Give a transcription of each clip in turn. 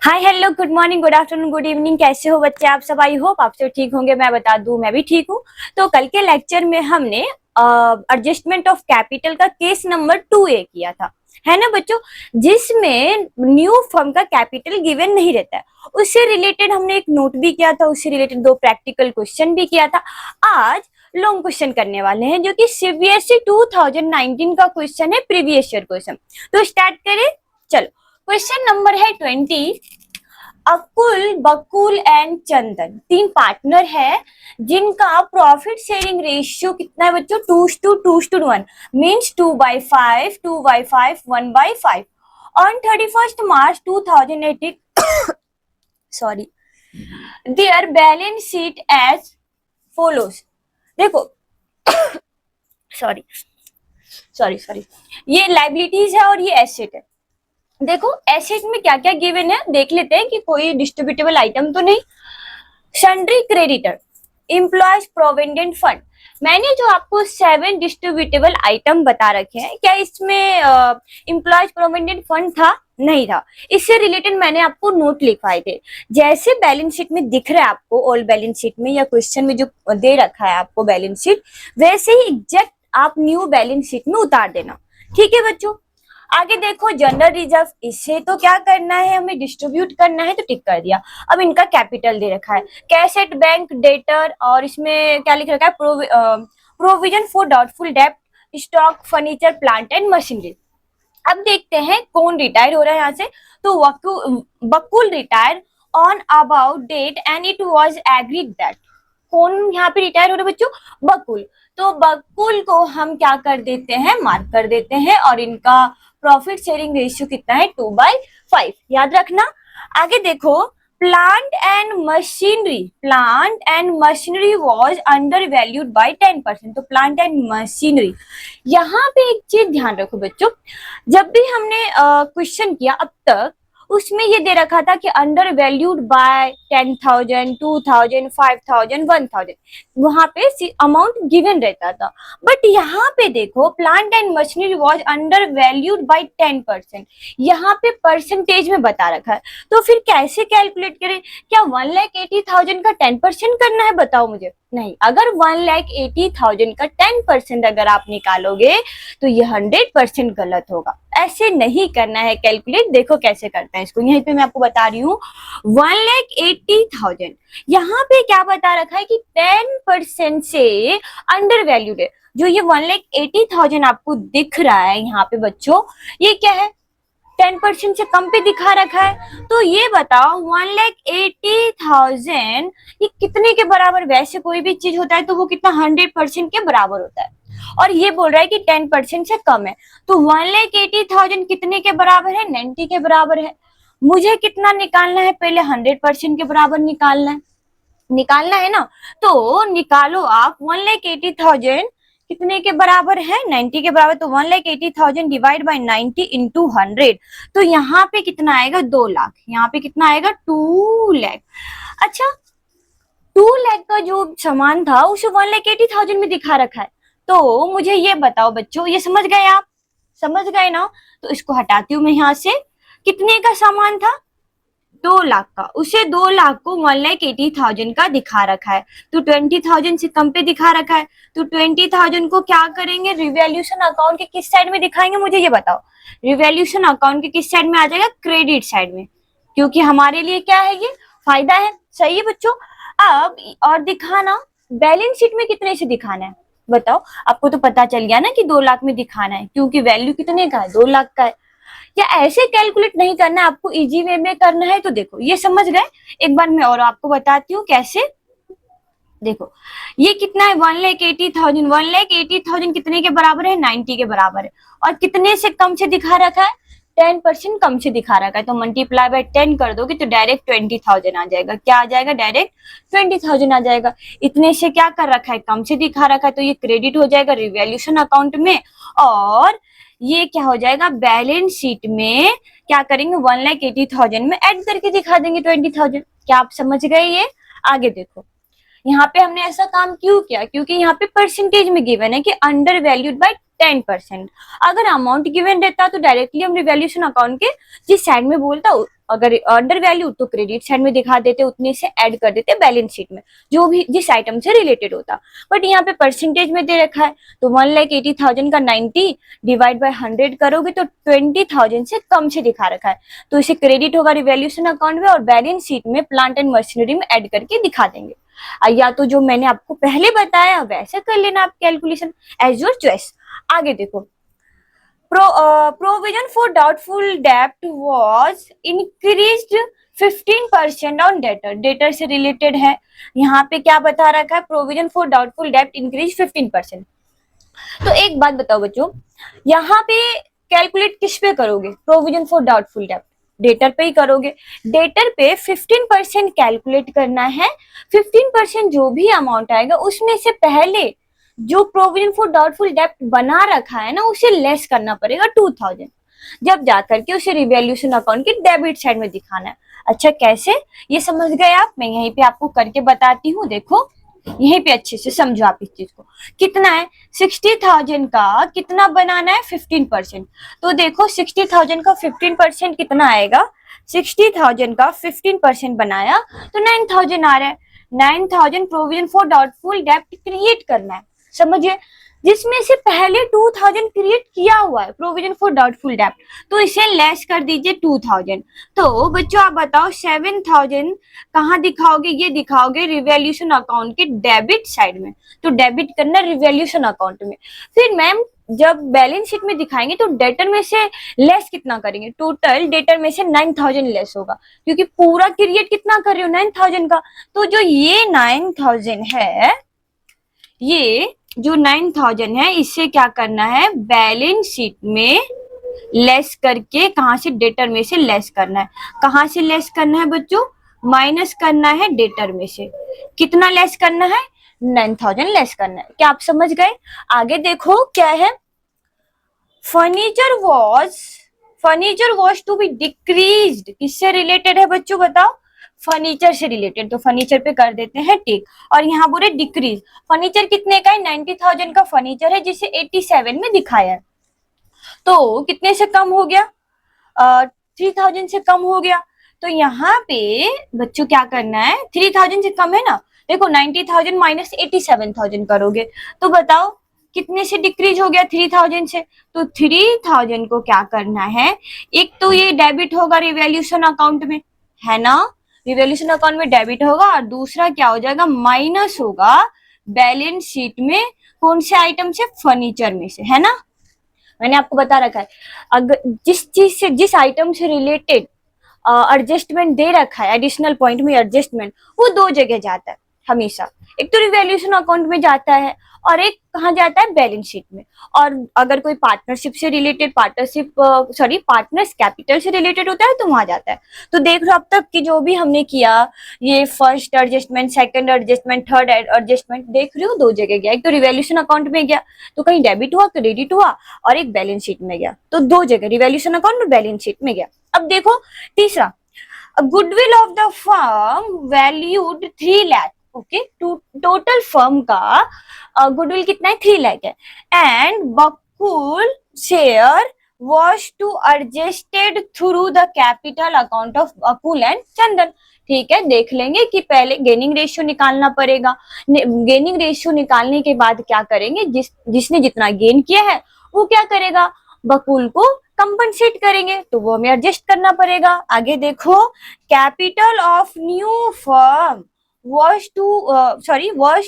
Hi hello good morning good afternoon good evening. कैसे हो बच्चे आप सब? आई होप आप सब ठीक होंगे। मैं बता दूं मैं भी ठीक हूँ। तो कल के लेक्चर में हमने एडजस्टमेंट ऑफ कैपिटल का केस नंबर 2A किया था, है ना बच्चों, जिसमें न्यू फर्म का कैपिटल गिवन नहीं रहता है। उससे रिलेटेड हमने एक नोट भी किया था, उससे रिलेटेड 2 प्रैक्टिकल क्वेश्चन भी किया था। आज लॉन्ग क्वेश्चन करने वाले हैं जो कि सीबीएसई 2019 का क्वेश्चन है, प्रीवियस ईयर क्वेश्चन। तो स्टार्ट करें, चलो। क्वेश्चन नंबर है 20। अकुल, बकुल एंड चंदन 3 पार्टनर है जिनका प्रॉफिट शेयरिंग रेशियो कितना है बच्चों? 2:1 means 2/5, 2/5, 1/5 on 31st March 2018। Sorry, their balance sheet as follows. देखो, सॉरी सॉरी सॉरी, ये लाइबिलिटीज है और ये एसेट है। देखो एसेट में क्या क्या गिवन है देख लेते हैं कि कोई डिस्ट्रीब्यूटेबल आइटम तो नहीं। Sundry creditor, employees provident fund. मैंने जो आपको 7 डिस्ट्रीब्यूटेबल आइटम बता रखे हैं, क्या इसमें एम्प्लॉयज प्रोविडेंट फंड था? नहीं था। इससे रिलेटेड मैंने आपको नोट लिखवाए थे, जैसे बैलेंस शीट में दिख रहा है आपको, ऑल बैलेंस शीट में या क्वेश्चन में जो दे रखा है आपको बैलेंस शीट, वैसे ही एग्जैक्ट आप न्यू बैलेंस शीट में उतार देना। ठीक है बच्चों। आगे देखो, जनरल रिजर्व, इसे तो क्या करना है, हमें डिस्ट्रीब्यूट करना है, तो टिक कर दिया। अब इनका कैपिटल दे रखा है, कैश एट बैंक डेटर, और इसमें क्या लिख रखा है? प्रोविजन फॉर डाउटफुल डेब्ट, stock, furniture, plant and machinery. अब देखते हैं कौन रिटायर हो रहा है यहाँ से। तो Bakul retire on about date and it was agreed that. कौन यहाँ पे रिटायर हो रहे बच्चों? बकुल। तो बकुल को हम क्या कर देते हैं? मार्क कर देते हैं। और इनका प्रॉफिट शेयरिंग रेशियो कितना है? 2/5, याद रखना। आगे देखो, plant and machinery was under valued by 10%। तो प्लांट एंड मशीनरी, यहाँ पे एक चीज ध्यान रखो बच्चों, जब भी हमने क्वेश्चन किया अब तक, उसमें ये दे रखा था कि अंडर वैल्यूड बाय 10,000, 2,000, 5,000, 1,000, वहां पे अमाउंट गिवन रहता था। बट यहाँ पे देखो, plant and machinery was under valued bye 10%, यहाँ पे परसेंटेज में बता रखा है। तो फिर कैसे कैलकुलेट करें? क्या 1,80,000 का 10% करना है? बताओ मुझे। नहीं, अगर 1,80,000 का 10% अगर आप निकालोगे तो ये 100% गलत होगा। ऐसे नहीं करना है कैलकुलेट। देखो कैसे करते हैं इसको, यहीं पे मैं आपको बता रही हूँ। 1,80,000, यहाँ पे क्या बता रखा है कि 10% से अंडर वैल्यूड है। जो ये 1,80,000 आपको दिख रहा है यहाँ पे बच्चों, ये क्या है? 10% से कम पे दिखा रखा है। तो ये बताओ 1,80,000 ये कितने के बराबर? वैसे कोई भी चीज होता है तो वो कितना? 100% के बराबर होता है। और ये बोल रहा है कि 10% से कम है, तो 1,80,000 कितने के बराबर है? 90 के बराबर है। मुझे कितना निकालना है? पहले 100% के बराबर निकालना है ना। तो निकालो आप, 1,80,000 कितने के बराबर है? 90 के बराबर। तो 1,80,000 डिवाइड बाई 90 इंटू 100, तो यहाँ पे कितना आएगा? 2 लाख। यहाँ पे कितना आएगा? 2 लाख। अच्छा, 2 लाख का जो सामान था उसे 1,80,000 में दिखा रखा है। तो मुझे ये बताओ बच्चों, ये समझ गए आप? समझ गए ना? तो इसको हटाती हूँ मैं यहाँ से। कितने का सामान था? 2 लाख का। उसे 2 लाख को 1,80,000 का दिखा रखा है, तो 20,000 से कम पे दिखा रखा है। तो 20,000 को क्या करेंगे? रिवैल्यूएशन अकाउंट के किस साइड में दिखाएंगे? मुझे ये बताओ। रिवैल्यूएशन अकाउंट के किस साइड में आ जाएगा? क्रेडिट साइड में, क्योंकि हमारे लिए क्या है? ये फायदा है। सही है बच्चों। अब और दिखाना, बैलेंस शीट में कितने से दिखाना है बताओ? आपको तो पता चल गया ना कि 2 लाख में दिखाना है, क्योंकि वैल्यू कितने का है? 2 लाख का है। या ऐसे कैलकुलेट नहीं करना है, आपको इजी वे में करना है। तो देखो, ये समझ गए। एक बार मैं और आपको बताती हूँ कैसे। देखो, ये कितना है? 1,80,000। 1,80,000 कितने के बराबर है? 90 के बराबर है। और कितने से कम से दिखा रखा है? 10% कम से दिखा रखा है। तो मल्टीप्लाई बाय 10 कर दोगे तो डायरेक्ट 20,000 आ जाएगा। क्या आ जाएगा? डायरेक्ट 20,000 आ जाएगा। इतने से क्या कर रखा है? कम से दिखा रखा है, तो ये क्रेडिट हो जाएगा रिवैल्यूएशन अकाउंट में। और ये क्या हो जाएगा? बैलेंस शीट में क्या करेंगे? 1,80,000 में ऐड करके दिखा देंगे 20,000। क्या आप समझ गए ये? आगे देखो, यहाँ पे हमने ऐसा काम क्यों किया? क्योंकि यहाँ पे परसेंटेज में गिवन है कि अंडर वैल्यूड बाय 10%। अगर अमाउंट गिवन रहता तो डायरेक्टली हम रिवैल्यूएशन अकाउंट के जिस साइड में बोलता, अगर अंडर वैल्यू तो क्रेडिट साइड में दिखा देते, उतने से ऐड कर देते बैलेंस शीट में, जो भी जिस आइटम से रिलेटेड होता। बट यहाँ पे परसेंटेज में दे रखा है, तो 1,80,000 का 90 डिवाइड बाय 100 करोगे तो 20,000 से कम से दिखा रखा है, तो इसे क्रेडिट होगा रिवैल्यूएशन अकाउंट में और बैलेंस शीट में प्लांट एंड मशीनरी में ऐड करके दिखा देंगे। या तो जो मैंने आपको पहले बताया वैसे कर लेना आप कैलकुलेशन, एज योर चॉइस। आगे देखो, provision for doubtful debt was increased 15% on debtor। Debtor से रिलेटेड है, यहाँ पे क्या बता रखा है, प्रोविजन फॉर डाउटफुल डेब्ट इंक्रीज 15%। तो एक बात बताओ बच्चों, यहाँ पे कैलकुलेट किस पे करोगे, प्रोविजन फॉर डाउटफुल डेब्ट डेटर पे ही करोगे। डेटर पे 15% कैलकुलेट करना है, 15% जो भी अमाउंट आएगा उसमें से पहले जो प्रोविजन फॉर डाउटफुल डेब्ट बना रखा है ना उसे लेस करना पड़ेगा 2,000, जब जाकर के उसे रिवैल्यूएशन अकाउंट की डेबिट साइड में दिखाना है। अच्छा कैसे, ये समझ गए आप? मैं यहीं पे आपको करके बताती हूँ, देखो यहीं पे अच्छे से समझो आप इस चीज को। कितना है, 60,000 का कितना बनाना है, 15%। तो देखो 60,000 का 15% कितना आएगा, 60,000 का 15% बनाया तो 9,000 आ रहा है। 9,000 प्रोविजन फॉर डाउटफुल डेब्ट क्रिएट करना है, समझिए, जिसमें से पहले 2,000 क्रिएट किया हुआ है प्रोविजन फॉर डाउटफुल डेब्ट, तो इसे लेस कर दीजिए 2,000। तो बच्चों आप बताओ 7,000 कहाँ दिखाओगे, ये दिखाओगे रिवैल्यूएशन अकाउंट के डेबिट साइड में, तो डेबिट करना रिवैल्यूएशन अकाउंट में। फिर मैम जब बैलेंस शीट में दिखाएंगे तो डेटर में से लेस कितना करेंगे, टोटल डेटर में से 9,000 लेस होगा, क्योंकि पूरा क्रिएट कितना कर रहे हो 9,000 का, तो जो ये 9,000 है, ये जो 9,000 है इसे क्या करना है, बैलेंस शीट में लेस करके, कहां से, डेटर में से लेस करना है। कहां से लेस करना है बच्चों, माइनस करना है डेटर में से। कितना लेस करना है, 9,000 लेस करना है। क्या आप समझ गए? आगे देखो क्या है, furniture was to be decreased, किससे रिलेटेड है बच्चों बताओ, फर्नीचर से रिलेटेड, तो फर्नीचर पे कर देते हैं टिक। और यहाँ बोले डिक्रीज, फर्नीचर कितने का है, 90,000 का फर्नीचर है जिसे 87 में दिखाया है, तो कितने से कम हो गया, 3,000 से कम हो गया। तो यहाँ पे बच्चों क्या करना है, 3,000 से कम है ना, देखो 90,000 माइनस 87,000 करोगे तो बताओ कितने से डिक्रीज हो गया, 3,000 से। तो 3,000 को क्या करना है, एक तो ये डेबिट होगा रिवैल्यूएशन अकाउंट में, है ना, रिवैल्यूएशन अकाउंट में डेबिट होगा, और दूसरा क्या हो जाएगा, माइनस होगा बैलेंस शीट में, कौन से आइटम से, फर्नीचर में से, है ना। मैंने आपको बता रखा है, अगर जिस चीज से, जिस आइटम से रिलेटेड एडजस्टमेंट दे रखा है, एडिशनल पॉइंट में एडजस्टमेंट, वो दो जगह जाता है हमेशा, एक तो रिवैल्यूएशन अकाउंट में जाता है और एक कहाँ जाता है, बैलेंस शीट में। और अगर कोई पार्टनरशिप से रिलेटेड, पार्टनर्स कैपिटल से रिलेटेड होता है तो वहां जाता है। तो देख लो अब तक कि जो भी हमने किया, ये first adjustment, second adjustment, third adjustment, देख रही हो दो जगह गया, एक तो रिवैल्यूएशन अकाउंट में गया तो कहीं डेबिट हुआ, क्रेडिट हुआ, और एक बैलेंस शीट में गया, तो दो जगह रिवैल्यूएशन अकाउंट और बैलेंस शीट में गया। अब देखो तीसरा, goodwill of the firm valued 3 lakh, okay, total firm का गुडविल कितना है, 3 लाख है। And Bakul share was to adjusted through the capital account of Bakul and Chandan. ठीक है, देख लेंगे कि पहले गेनिंग रेशियो निकालना पड़ेगा। गेनिंग रेशियो निकालने के बाद क्या करेंगे, जिसने जितना गेन किया है वो क्या करेगा, बकुल को कंपनसेट करेंगे, तो वो हमें एडजस्ट करना पड़ेगा। आगे देखो, capital of new firm was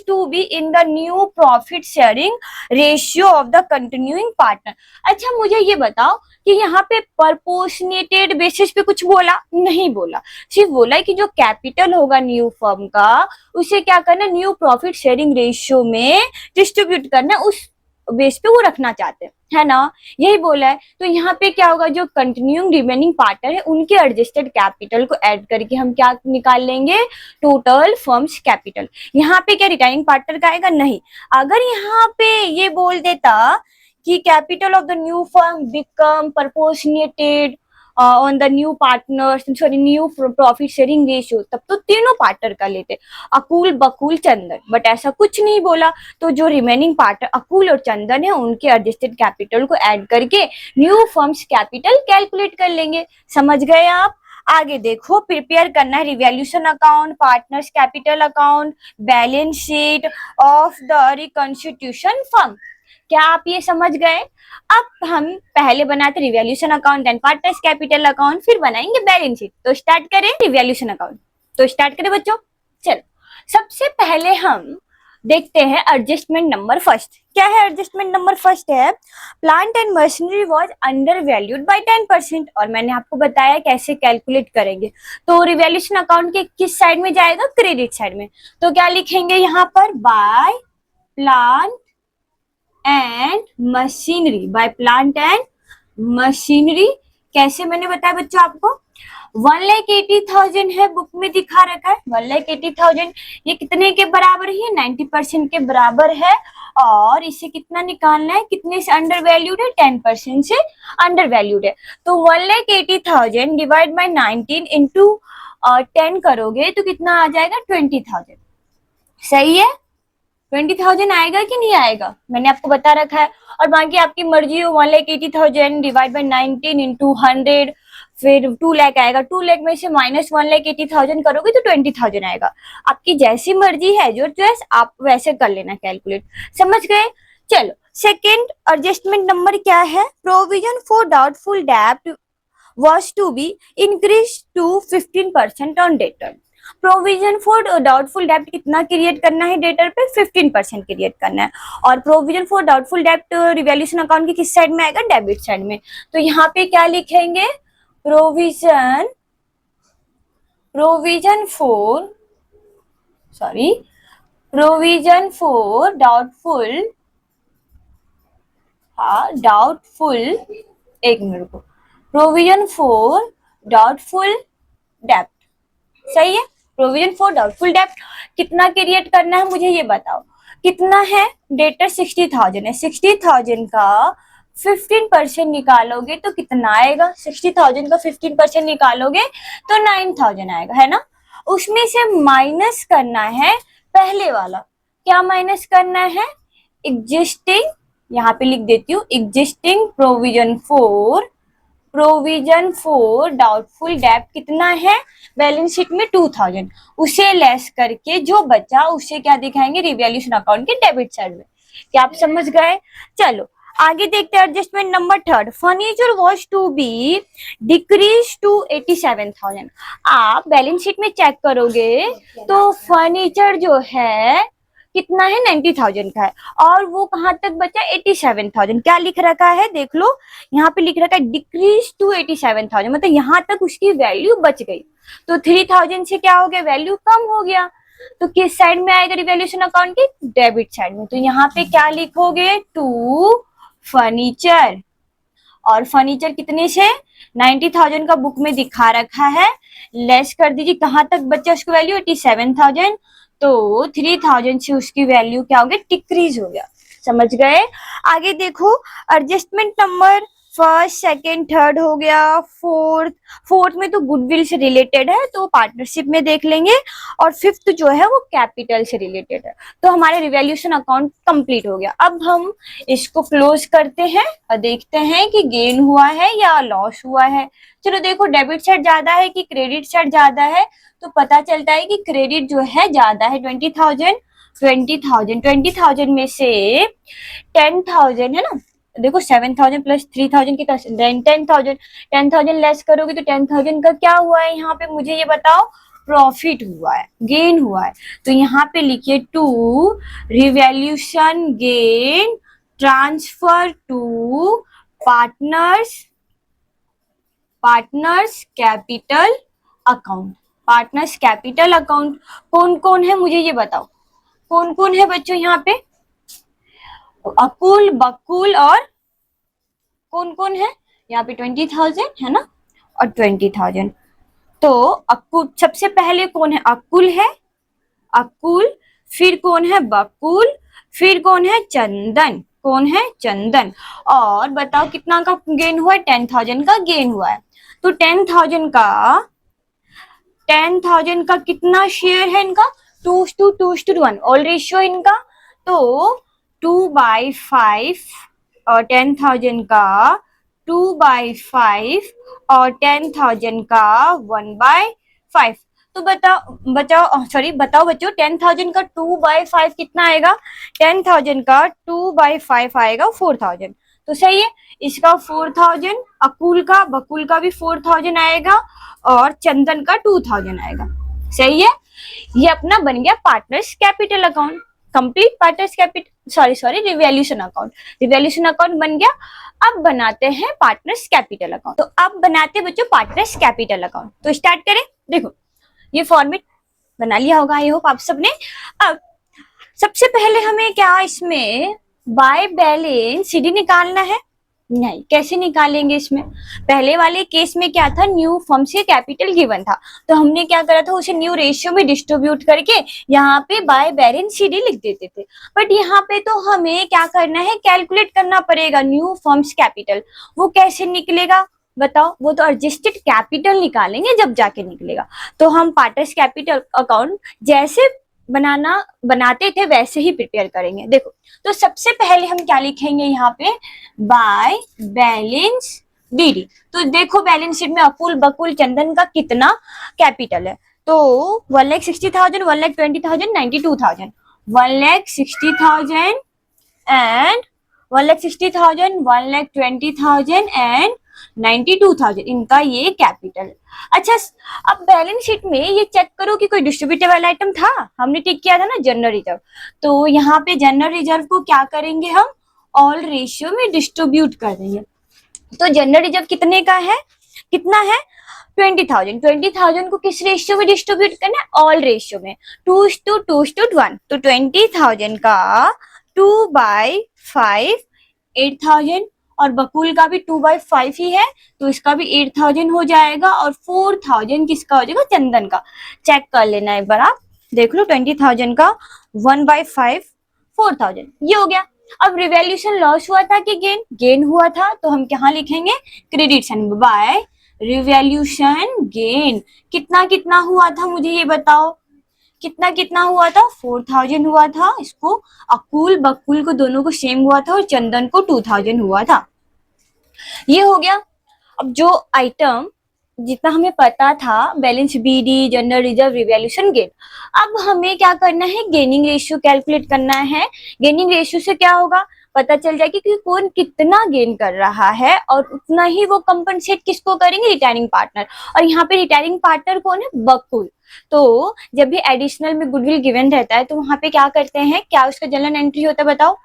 to be in the new profit sharing ratio of the continuing partner। अच्छा मुझे ये बताओ कि यहाँ पे प्रपोर्शनेटेड बेसिस पे कुछ बोला नहीं, बोला सिर्फ बोला कि जो कैपिटल होगा न्यू फर्म का उसे क्या करना, न्यू प्रॉफिट शेयरिंग रेशियो में डिस्ट्रीब्यूट करना, उस बेस पे वो रखना चाहते हैं, है ना, यही बोला है। तो यहाँ पे क्या होगा, जो कंटिन्यूइंग रिमेनिंग पार्टनर है उनके एडजस्टेड कैपिटल को ऐड करके हम क्या निकाल लेंगे, टोटल फर्म्स कैपिटल। यहाँ पे क्या रिटायरिंग पार्टनर का आएगा, नहीं। अगर यहाँ पे ये बोल देता कि capital of the new firm become proportionated on the new partner, sorry new profit sharing ratio, तब तो तीनों पार्टनर का लेते, अकुल बकुल चंदन, बट ऐसा कुछ नहीं बोला। तो जो रिमेनिंग पार्टनर अकुल और चंदन है उनके एडजस्टेड कैपिटल को ऐड करके न्यू फर्म्स कैपिटल कैलकुलेट कर लेंगे। समझ गए आप? आगे देखो, प्रिपेयर करना है revaluation account, partners capital account, balance sheet of the reconstitution firm. क्या आप ये समझ गए? अब हम पहले बनाते revaluation account, then partners capital account, फिर बनाएंगे बैलेंस शीट। तो स्टार्ट करें रिवैल्यूएशन अकाउंट। तो स्टार्ट करें बच्चों। चलो, सबसे पहले हम देखते हैं एडजस्टमेंट नंबर फर्स्ट। क्या है एडजस्टमेंट नंबर फर्स्ट? है plant and machinery was under valued bye 10%, और मैंने आपको बताया कैसे कैलकुलेट करेंगे। तो रिवैल्यूएशन अकाउंट के किस साइड में जाएगा? क्रेडिट साइड में। तो क्या लिखेंगे यहाँ पर? By plant and machinery, by plant and machinery. कैसे मैंने बताया बच्चों आपको? 1,80,000 है, बुक में दिखा रखा है 1,80,000। ये कितने के बराबर है? 90% के बराबर है। और इसे कितना निकालना है? कितने से अंडर वैल्यूड है? 10% से अंडर वैल्यूड है। तो 1,80,000 डिवाइड बाय 19 इंटू 10 करोगे तो कितना आ जाएगा? 20,000। सही है? 20,000 आएगा कि नहीं आएगा? मैंने आपको बता रखा है। और बाकी आपकी मर्जी हो, 1,80,000 डिवाइड बाई 19 इंटू 100, फिर 2 लाख आएगा। 2 लाख में से माइनस 1,80,000 करोगे तो 20,000 आएगा। आपकी जैसी मर्जी है, जो चॉइस आप वैसे कर लेना कैलकुलेट। समझ गए? चलो, सेकेंड एडजस्टमेंट नंबर क्या है? प्रोविजन फॉर डाउटफुल डेब्ट was to be increased to 15% on debtor। Provision for doubtful डेब्ट कितना क्रिएट करना है डेटर पे? 15% क्रिएट करना है। और प्रोविजन फॉर डाउटफुल डेब्ट रिवैल्यूएशन अकाउंट की किस साइड में आएगा? डेबिट साइड में। तो यहाँ पे क्या लिखेंगे? प्रोविजन फॉर डाउटफुल, एक मिनट को, प्रोविजन फॉर डाउटफुल डेब्ट। सही है? प्रोविजन फॉर डाउटफुल डेब्ट कितना क्रिएट करना है मुझे ये बताओ। कितना है? डेटर 60,000 है। 60,000 का 15% निकालोगे तो कितना आएगा? 60,000 का 15% निकालोगे तो 9,000 आएगा, है ना? उसमें से माइनस करना है पहले वाला। क्या माइनस करना है? एग्जिस्टिंग, यहाँ पे लिख देती हूँ, एग्जिस्टिंग प्रोविजन फॉर डाउटफुल डेब्ट कितना है बैलेंस शीट में? 2,000। उसे लेस करके जो बचा उसे क्या दिखाएंगे? रिवैल्यूएशन अकाउंट के डेबिट साइड में। क्या आप समझ गए? चलो आगे देखते हैं adjustment number third. Furniture was to be decrease to 87,000। आप बैलेंस शीट में चेक करोगे तो फर्नीचर जो है कितना है? 90,000 का है। और वो कहां तक बचा? 87,000। क्या लिख रखा है? देख लो, यहाँ पे लिख रखा है डिक्रीज टू 87,000, मतलब यहाँ तक उसकी वैल्यू बच गई। तो 3,000 से क्या हो गया? वैल्यू कम हो गया। तो किस साइड में आएगा रिवैल्यूएशन अकाउंट के? डेबिट साइड में। तो यहाँ पे क्या लिखोगे? To furniture. और फर्नीचर कितने से? 90,000 का बुक में दिखा रखा है। लेस कर दीजिए, कहां तक बचा उसकी वैल्यू? 87,000। तो 3,000 से उसकी वैल्यू क्या हो गया? डिक्रीज हो गया। समझ गए? आगे देखो, adjustment number first, second, third हो गया। फोर्थ में तो गुडविल से रिलेटेड है तो पार्टनरशिप में देख लेंगे। और फिफ्थ जो है वो कैपिटल से रिलेटेड है। तो हमारे रिवैल्यूएशन अकाउंट कंप्लीट हो गया। अब हम इसको क्लोज करते हैं और देखते हैं कि गेन हुआ है या लॉस हुआ है। चलो देखो, डेबिट साइड ज्यादा है कि क्रेडिट साइड ज्यादा है? तो पता चलता है कि क्रेडिट जो है ज्यादा है, 20,000 में से 10,000 है ना। देखो 7,000 प्लस 3,000 कितना? 10,000 लेस करोगे तो 10,000 का क्या हुआ है? यहाँ पे मुझे ये बताओ। प्रॉफिट हुआ है, गेन हुआ है। तो यहाँ पे लिखिए to revaluation gain transfer to partners capital account. Partners capital account कौन कौन है मुझे ये बताओ। कौन कौन है बच्चों यहाँ पे? अकुल, बकुल और कौन कौन है यहाँ पे? 20,000 है ना, और 20,000। तो अकुल सबसे पहले कौन है? अकुल है, अकुल। फिर कौन है? बकुल। फिर कौन है? चंदन। कौन है? चंदन। और बताओ कितना का गेन हुआ है? 10,000 का गेन हुआ है। तो 10,000 का कितना शेयर है इनका? 2:1 ऑल रेशियो इनका। तो 2/5 और 10,000 का 2/5 और 10,000 का 1/5। तो बताओ बच्चों, 10,000 का 2/5 कितना आएगा? 10,000 का 2/5 आएगा 4,000। तो सही है, इसका 4,000, बकुल का भी 4,000 आएगा और चंदन का 2,000 आएगा। सही है, ये अपना बन गया partners capital account. Complete partners capital revaluation account बन गया। अब बनाते हैं पार्टनर्स कैपिटल अकाउंट। तो अब बनाते हैं बच्चों पार्टनर्स कैपिटल अकाउंट। तो स्टार्ट करें। देखो ये फॉर्मेट बना लिया होगा आई होप आप सबने। अब सबसे पहले हमें क्या इसमें बाय बैलेंस सीडी निकालना है? नहीं, कैसे निकालेंगे? इसमें पहले वाले केस में क्या था, न्यू फर्म से कैपिटल गिवन था, तो हमने क्या करा था, उसे न्यू रेशियो में डिस्ट्रीब्यूट करके यहाँ पे बाय बैलेंस सीडी लिख देते थे। बट यहाँ पे तो हमें क्या करना है, कैलकुलेट करना पड़ेगा न्यू फर्म्स कैपिटल। वो कैसे निकलेगा बताओ? वो तो एडजस्टेड कैपिटल निकालेंगे जब जाके निकलेगा। तो हम पार्टनर्स कैपिटल अकाउंट जैसे बनाते थे वैसे ही प्रिपेयर करेंगे। देखो, तो सबसे पहले हम क्या लिखेंगे यहाँ पे, बाय बैलेंस डीडी। तो देखो बैलेंस शीट में अकुल बकुल चंदन का कितना कैपिटल है? तो 1,60,000, 1,20,000, 92,000, 1,60,000 एंड 1,60,000, 1,20,000 एंड 92,000 इनका ये कैपिटल। अच्छा, अब बैलेंस शीट में ये चेक करो कि कोई डिस्ट्रीब्यूटेबल आइटम था। हमने टिक किया था ना जनरल रिजर्व। तो यहाँ पे जनरल रिजर्व को क्या करेंगे हम, ऑल रेशियो में डिस्ट्रीब्यूट कर देंगे। तो जनरल रिजर्व कितने का है, कितना है? 20,000। 20,000 को किस रेशियो में डिस्ट्रीब्यूट करना है? ऑल रेशियो में, 2:1। तो 20,000 का 2/5 8,000 और बकुल का भी 2/5 ही है, तो इसका भी 8,000 हो जाएगा और 4,000 किसका हो जाएगा? चंदन का। चेक कर लेना एक बार आप, देख लो 20,000 का 1/5 4,000 ये हो गया। अब रिवैल्यूएशन लॉस हुआ था कि गेन? गेन हुआ था, तो हम क्या लिखेंगे, credit sign by revaluation gain. कितना कितना हुआ था मुझे ये बताओ, कितना कितना हुआ था? 4,000 हुआ था। इसको अकुल बकुल को दोनों को सेम हुआ था और चंदन को 2,000 हुआ था। ये हो गया। अब जो आइटम जितना हमें पता था, balance BD, general reserve, revaluation gain, अब हमें क्या करना है, गेनिंग रेशियो कैलकुलेट करना है। गेनिंग रेशियो से क्या होगा, पता चल जाएगी कि कौन कितना गेन कर रहा है और उतना ही वो कंपनसेट किसको करेंगे, रिटायरिंग पार्टनर। और यहाँ पे रिटायरिंग पार्टनर कौन है? बकुल। तो जब भी एडिशनल में गुडविल गिवन रहता है तो वहां पे क्या करते हैं, क्या उसका जनरल एंट्री होता है बताओ?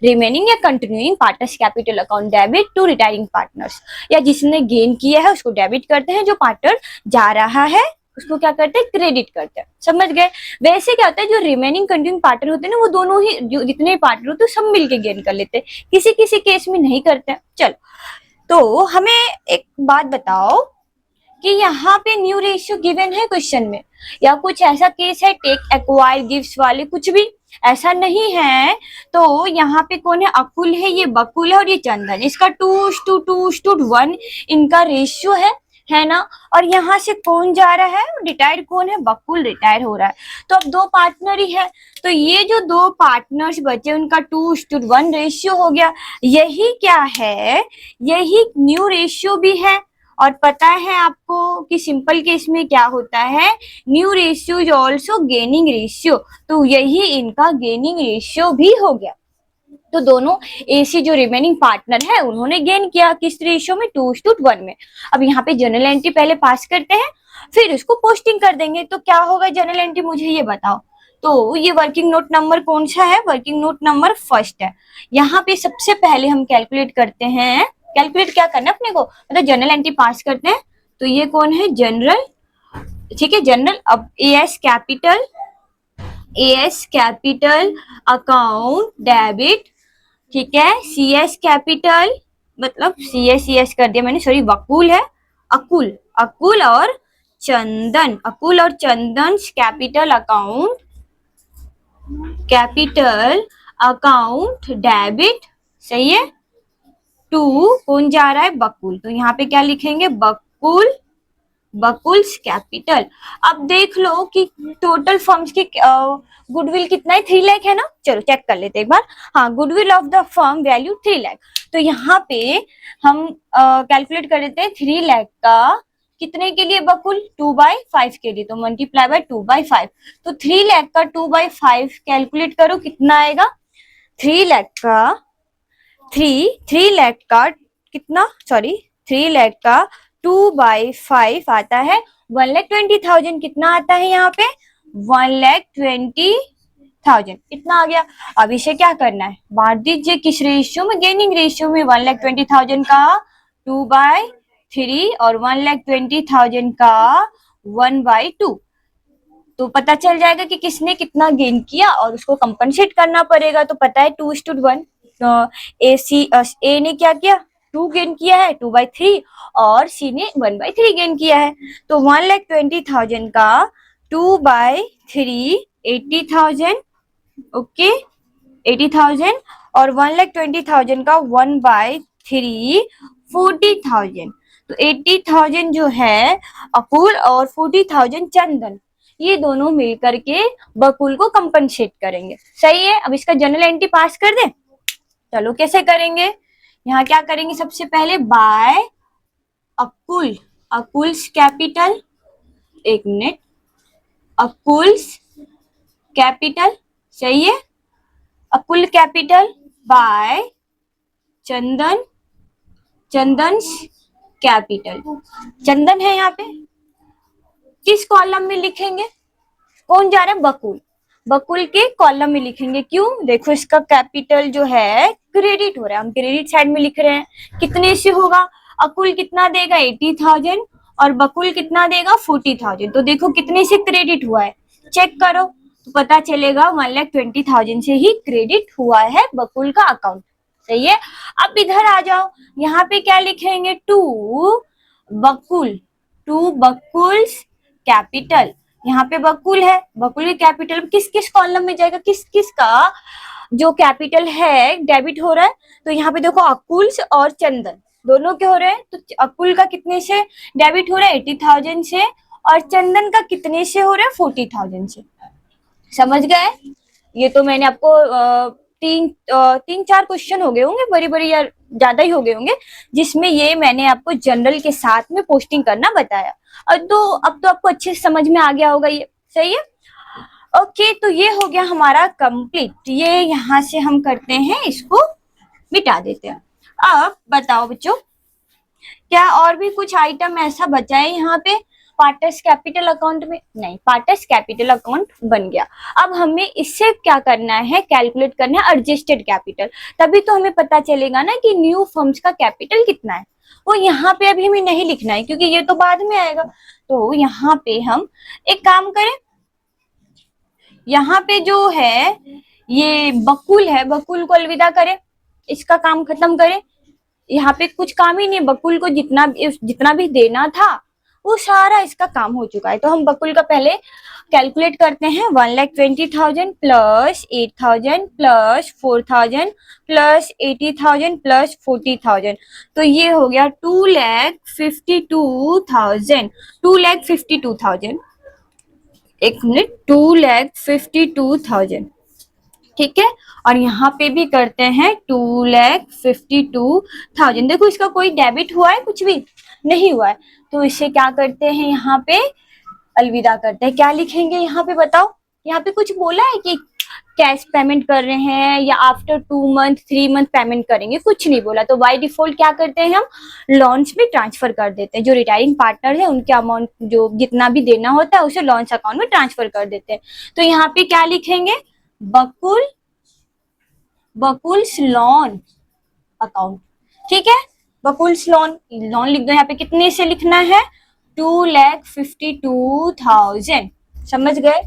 रिमेनिंग या continuing partners capital account debit to retiring partners, या जिसने गेन किया है उसको डेबिट करते हैं, जो पार्टनर जा रहा है उसको क्या करते हैं, क्रेडिट करते हैं। समझ गए? वैसे क्या होता है, जो रिमेनिंग कंटिन्यूइंग पार्टनर होते हैं ना, वो दोनों ही जो जितने पार्टनर होते हैं सब मिलके गेन कर लेते हैं, किसी किसी केस में नहीं करते हैं। चलो, तो हमें एक बात बताओ कि यहाँ पे न्यू रेशियो गिवन है क्वेश्चन में, या कुछ ऐसा केस है टेक एक्वायर गिव्स वाले, कुछ भी ऐसा नहीं है। तो यहाँ पे कौन है, अकुल है, ये बकुल है और ये चंदन, इसका 2:1 इनका रेशियो है ना। और यहाँ से कौन जा रहा है, रिटायर कौन है, बकुल रिटायर हो रहा है। तो अब दो पार्टनर ही है, तो ये जो दो पार्टनर्स बचे उनका 2:1 रेशियो हो गया। यही क्या है, यही न्यू रेशियो भी है। और पता है आपको कि सिंपल केस में क्या होता है, new ratio is also gaining ratio, तो यही इनका गेनिंग रेशियो भी हो गया। तो दोनों एसी जो रिमेनिंग पार्टनर है उन्होंने गेन किया किस रेशियो में, 2:1 में। अब यहाँ पे जनरल एंट्री पहले पास करते हैं, फिर उसको पोस्टिंग कर देंगे। तो क्या होगा जनरल एंट्री, मुझे ये बताओ। तो ये वर्किंग नोट नंबर कौन सा है, वर्किंग नोट नंबर फर्स्ट है। यहाँ पे सबसे पहले हम कैलकुलेट करते हैं, कैलकुलेट क्या करना है अपने को, मतलब जनरल एंट्री पास करते हैं। तो ये कौन है, जनरल, ठीक है जनरल। अब एएस कैपिटल अकाउंट डेबिट, ठीक है। सीएस कैपिटल मतलब सीएस कर दिया मैंने, सॉरी वकुल है, अकुल और चंदन, कैपिटल अकाउंट डेबिट, सही है। टू कौन जा रहा है, बकुल। तो यहाँ पे क्या लिखेंगे, बकुल्स कैपिटल। अब देख लो कि टोटल फर्म्स की गुडविल कितना है, 3 लाख है ना। चलो चेक कर लेते एक बार। हाँ, goodwill of the firm value 3 lakh. तो यहाँ पे हम कैलकुलेट कर लेते हैं 3 लाख का कितने के लिए, बकुल 2/5 के लिए, तो मल्टीप्लाई बाय 2/5। तो 3 लाख का 2/5 कैलकुलेट करो कितना आएगा। 3 लाख का 3 लाख का कितना, सॉरी 3 लाख का 2/5 आता है 1,20,000। कितना आता है यहाँ पे 1,20,000, इतना आ गया। अब इसे क्या करना है, बांट दीजिए किस रेशियो में, गेनिंग रेशियो में। 1,20,000 का 2/3 और 1,20,000 का 1/2। तो पता चल जाएगा कि किसने कितना गेन किया और उसको कंपनसेट करना पड़ेगा। तो पता है 2:1। ए ने क्या किया, 2 गेन किया है 2/3 और सी ने 1/3 गेन किया है। तो 1,20,000 का 2/3 80,000, ओके 80,000, और 1,20,000 का 1/3 40,000। तो 80,000 जो है अकुल और 40,000 चंदन, ये दोनों मिलकर के बकुल को कंपनसेट करेंगे। सही है। अब इसका जनरल एंट्री पास कर दे। चलो कैसे करेंगे, यहाँ क्या करेंगे, सबसे पहले बाय अकुल, अकुल्स कैपिटल, एक मिनट, अकुल्स कैपिटल, सही है, Akul capital by Chandan, Chandan capital. Chandan है यहाँ पे, किस कॉलम में लिखेंगे, कौन जा रहा है, बकुल, बकुल के कॉलम में लिखेंगे। क्यों, देखो इसका कैपिटल जो है क्रेडिट हो रहा है, हम क्रेडिट साइड में लिख रहे हैं। कितने से होगा, अकुल कितना देगा 80,000 और बकुल कितना देगा 40,000। तो देखो कितने से क्रेडिट हुआ है, चेक करो तो पता चलेगा 1,20,000 से ही क्रेडिट हुआ है बकुल का अकाउंट। सही है। अब इधर आ जाओ, यहाँ पे क्या लिखेंगे, बकुल, टू बकुल्स कैपिटल। यहाँ पे बकुल है, बकुल के कैपिटल किस किस कॉलम में जाएगा, किस किस का जो कैपिटल है डेबिट हो रहा है। तो यहाँ पे देखो अकुल्स और चंदन दोनों के हो रहे हैं। तो अकुल का कितने से डेबिट हो रहा है 80,000 से, और चंदन का कितने से हो रहा है 40,000 से। समझ गए। ये तो मैंने आपको तीन चार क्वेश्चन हो गए होंगे, बड़ी बड़ी या ज्यादा ही हो गए होंगे, जिसमें ये मैंने आपको जनरल के साथ में पोस्टिंग करना बताया। और तो अब तो आपको अच्छे से समझ में आ गया होगा ये। सही है। ओके, तो ये हो गया हमारा कंप्लीट। ये यहाँ से हम करते हैं, इसको मिटा देते हैं। अब बताओ बच्चों, क्या और भी कुछ आइटम ऐसा बचा है यहाँ पे पार्टर्स कैपिटल अकाउंट में? नहीं, पार्टर्स कैपिटल अकाउंट बन गया। अब हमें इससे क्या करना है, कैलकुलेट करना है एडजस्टेड कैपिटल। तभी तो हमें पता चलेगा ना कि न्यू फर्म्स का कैपिटल कितना है। वो यहाँ पे अभी हमें नहीं लिखना है क्योंकि ये तो बाद में आएगा। तो यहाँ पे हम एक काम करें, यहाँ पे जो है ये बकुल है, बकुल को अलविदा करें, इसका काम खत्म करें। यहाँ पे कुछ काम ही नहीं, बकुल को जितना भी देना था वो सारा इसका काम हो चुका है। तो हम बकुल का पहले कैलकुलेट करते हैं। 1,20,000 प्लस 8,000 प्लस 4,000 प्लस 80,000 प्लस 40,000। तो ये हो गया 2,52,000, 2,52,000, एक मिनट, 2,52,000, ठीक है। और यहाँ पे भी करते हैं 2,52,000। देखो इसका कोई डेबिट हुआ है, कुछ भी नहीं हुआ है। तो इसे क्या करते हैं, यहाँ पे अलविदा करते हैं। क्या लिखेंगे यहाँ पे बताओ, यहाँ पे कुछ बोला है कि कैश पेमेंट कर रहे हैं या आफ्टर 2 मंथ 3 मंथ पेमेंट करेंगे, कुछ नहीं बोला। तो बाय डिफॉल्ट क्या करते हैं, हम लॉन्च में ट्रांसफर कर देते हैं। जो रिटायरिंग पार्टनर है उनके अमाउंट जो जितना भी देना होता है उसे लॉन्च अकाउंट में ट्रांसफर कर देते हैं। तो यहाँ पे क्या लिखेंगे, बकुल्स लॉन अकाउंट, ठीक है। बकुल्स लॉन लिख दो। यहाँ पे कितने से लिखना है, 2,52,000। समझ गए।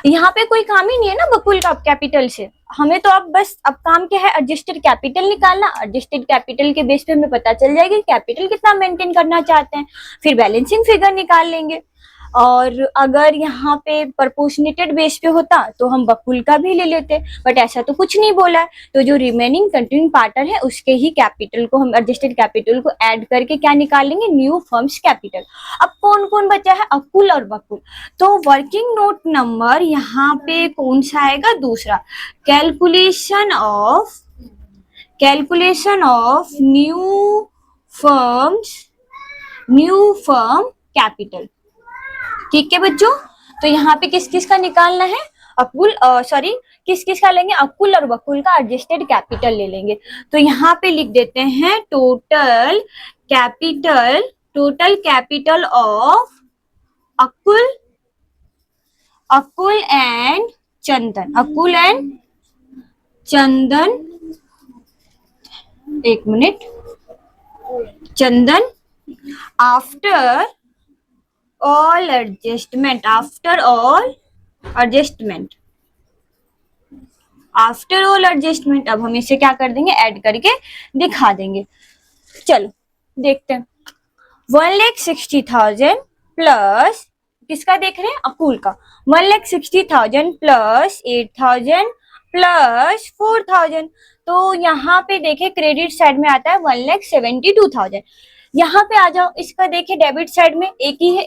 यहाँ पे कोई काम ही नहीं है ना बकुल का कैपिटल से। हमें तो अब काम क्या है, एडजस्टेड कैपिटल निकालना। एडजस्टेड कैपिटल के बेस पे हमें पता चल जाएगा कैपिटल कितना मेंटेन करना चाहते हैं, फिर बैलेंसिंग फिगर निकाल लेंगे। और अगर यहाँ पे प्रपोर्शनेटेड बेस पे होता तो हम बकुल का भी ले लेते, बट ऐसा तो कुछ नहीं बोला है। तो जो रिमेनिंग कंटिन्यूइंग पार्टनर है उसके ही कैपिटल को हम एडजस्टेड कैपिटल को ऐड करके क्या निकालेंगे, न्यू फर्म्स कैपिटल। अब कौन कौन बचा है, अकुल और बकुल। तो वर्किंग नोट नंबर यहाँ पे कौन सा आएगा, दूसरा। Calculation of new firm capital. ठीक है बच्चों, तो यहाँ पे किस किस का निकालना है, किस किस का लेंगे, अकुल और बकुल का एडजस्टेड कैपिटल ले लेंगे। तो यहाँ पे लिख देते हैं total capital of Akul and चंदन, एक मिनट, चंदन आफ्टर ऑल एडजस्टमेंट अब हम इसे क्या कर देंगे, ऐड करके दिखा देंगे। चलो देखते हैं। 1,60,000 प्लस किसका देख रहे हैं, अकुल का। 1,60,000 प्लस 8,000 प्लस 4,000। तो यहाँ पे देखे क्रेडिट साइड में आता है 1,72,000। यहाँ पे आ जाओ, इसका देखिए डेबिट साइड में एक ही है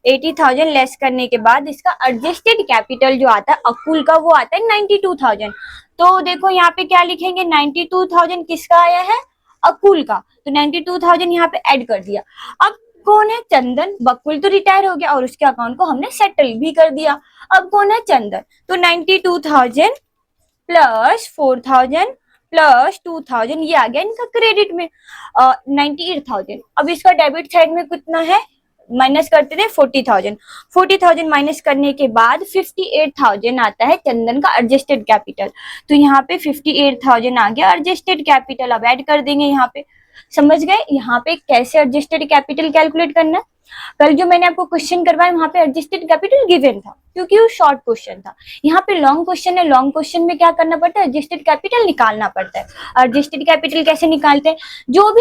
80,000 लेस करने के बाद इसका एडजस्टेड कैपिटल जो आता है अकुल का वो आता है 92,000। तो देखो यहाँ पे क्या लिखेंगे, 92,000 किसका आया है, अकुल का। तो 92,000 यहाँ पे ऐड कर दिया। अब कौन है, चंदन। बकुल तो रिटायर हो गया और उसके अकाउंट को हमने सेटल भी कर दिया। अब कौन है, चंदन। तो 92,000 प्लस 4,000 प्लस 2,000 ये आ गया इनका क्रेडिट में 98,000। अब इसका डेबिट साइड में कितना है, माइनस करते थे 40,000 माइनस करने के बाद 58,000 आता है चंदन का एडजस्टेड कैपिटल। तो यहाँ पे 58,000 आ गया एडजस्टेड कैपिटल। अब ऐड कर देंगे यहाँ पे। समझ गए यहाँ पे कैसे एडजस्टेड कैपिटल कैलकुलेट करना है। कल जो मैंने आपको क्वेश्चन करवाया वहां पे एडजस्टेड कैपिटल गिवन था क्योंकि वो शॉर्ट क्वेश्चन था। यहाँ पे लॉन्ग क्वेश्चन है, लॉन्ग क्वेश्चन में क्या करना पड़ता है, एडजस्टेड कैपिटल निकालना पड़ता है। एडजस्टेड कैपिटल कैसे निकालते हैं, जो